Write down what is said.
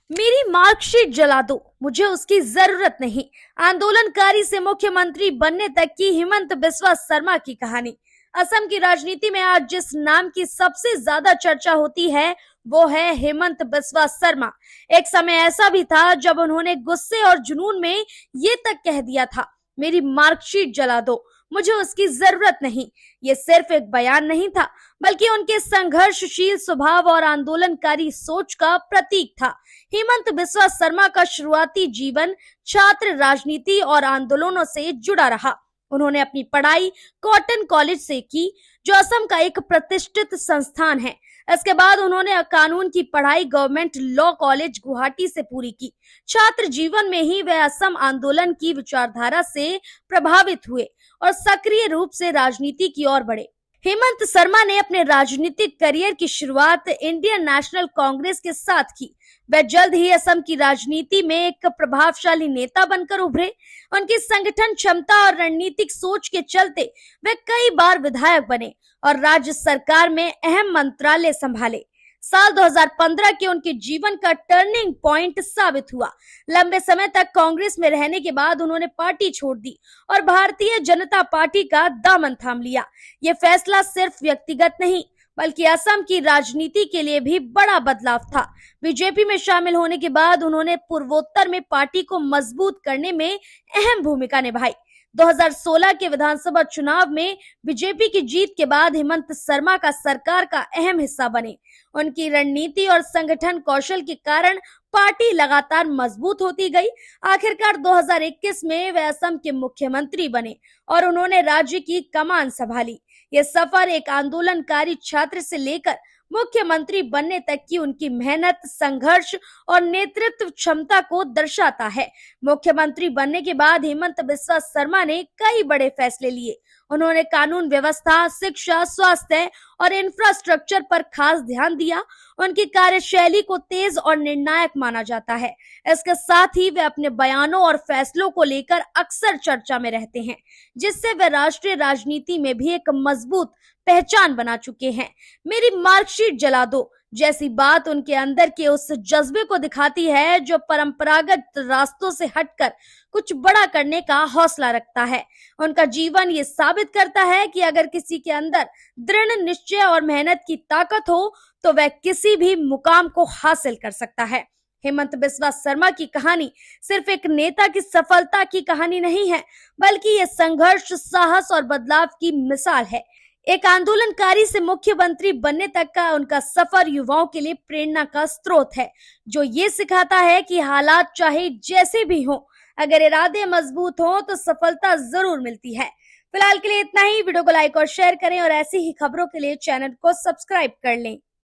मेरी मार्कशीट जला दो, मुझे उसकी जरूरत नहीं। आंदोलनकारी से मुख्यमंत्री बनने तक की हिमंत बिस्वा शर्मा की कहानी। असम की राजनीति में आज जिस नाम की सबसे ज्यादा चर्चा होती है वो है हेमंत बिस्वा शर्मा। एक समय ऐसा भी था जब उन्होंने गुस्से और जुनून में ये तक कह दिया था, मेरी मार्कशीट जला दो, मुझे उसकी जरूरत नहीं। ये सिर्फ एक बयान नहीं था, बल्कि उनके संघर्षशील स्वभाव और आंदोलनकारी सोच का प्रतीक था। हेमंत बिस्वा शर्मा का शुरुआती जीवन छात्र राजनीति और आंदोलनों से जुड़ा रहा। उन्होंने अपनी पढ़ाई कॉटन कॉलेज से की, जो असम का एक प्रतिष्ठित संस्थान है। इसके बाद उन्होंने कानून की पढ़ाई गवर्नमेंट लॉ कॉलेज गुवाहाटी से पूरी की। छात्र जीवन में ही वे असम आंदोलन की विचारधारा से प्रभावित हुए और सक्रिय रूप से राजनीति की ओर बढ़े। हेमंत शर्मा ने अपने राजनीतिक करियर की शुरुआत इंडियन नेशनल कांग्रेस के साथ की। वे जल्द ही असम की राजनीति में एक प्रभावशाली नेता बनकर उभरे। उनकी संगठन क्षमता और रणनीतिक सोच के चलते वे कई बार विधायक बने और राज्य सरकार में अहम मंत्रालय संभाले। साल 2015 के उनके जीवन का टर्निंग पॉइंट साबित हुआ। लंबे समय तक कांग्रेस में रहने के बाद उन्होंने पार्टी छोड़ दी और भारतीय जनता पार्टी का दामन थाम लिया। ये फैसला सिर्फ व्यक्तिगत नहीं, बल्कि असम की राजनीति के लिए भी बड़ा बदलाव था। बीजेपी में शामिल होने के बाद उन्होंने पूर्वोत्तर में पार्टी को मजबूत करने में अहम भूमिका निभाई। 2016 के विधानसभा चुनाव में बीजेपी की जीत के बाद हेमंत शर्मा का सरकार का अहम हिस्सा बने। उनकी रणनीति और संगठन कौशल के कारण पार्टी लगातार मजबूत होती गई। आखिरकार 2021 में वे असम के मुख्यमंत्री बने और उन्होंने राज्य की कमान संभाली। ये सफर एक आंदोलनकारी छात्र से लेकर मुख्यमंत्री बनने तक की उनकी मेहनत, संघर्ष और नेतृत्व क्षमता को दर्शाता है। मुख्यमंत्री बनने के बाद हेमंत बिस्वा शर्मा ने कई बड़े फैसले लिए। उन्होंने कानून व्यवस्था, शिक्षा, स्वास्थ्य और इंफ्रास्ट्रक्चर पर खास ध्यान दिया। उनकी कार्यशैली को तेज और निर्णायक माना जाता है। इसके साथ ही वे अपने बयानों और फैसलों को लेकर अक्सर चर्चा में रहते हैं, जिससे वे राष्ट्रीय राजनीति में भी एक मजबूत पहचान बना चुके हैं। मेरी मार्कशीट जला दो जैसी बात उनके अंदर के उस जज्बे को दिखाती है जो परंपरागत रास्तों से हटकर कुछ बड़ा करने का हौसला रखता है। उनका जीवन ये साबित करता है कि अगर किसी के अंदर दृढ़ निश्चय और मेहनत की ताकत हो तो वह किसी भी मुकाम को हासिल कर सकता है। हेमंत बिस्वा शर्मा की कहानी सिर्फ एक नेता की सफलता की कहानी नहीं है, बल्कि ये संघर्ष, साहस और बदलाव की मिसाल है। एक आंदोलनकारी से मुख्यमंत्री बनने तक का उनका सफर युवाओं के लिए प्रेरणा का स्रोत है, जो ये सिखाता है कि हालात चाहे जैसे भी हों, अगर इरादे मजबूत हों तो सफलता जरूर मिलती है। फिलहाल के लिए इतना ही। वीडियो को लाइक और शेयर करें और ऐसी ही खबरों के लिए चैनल को सब्सक्राइब कर लें।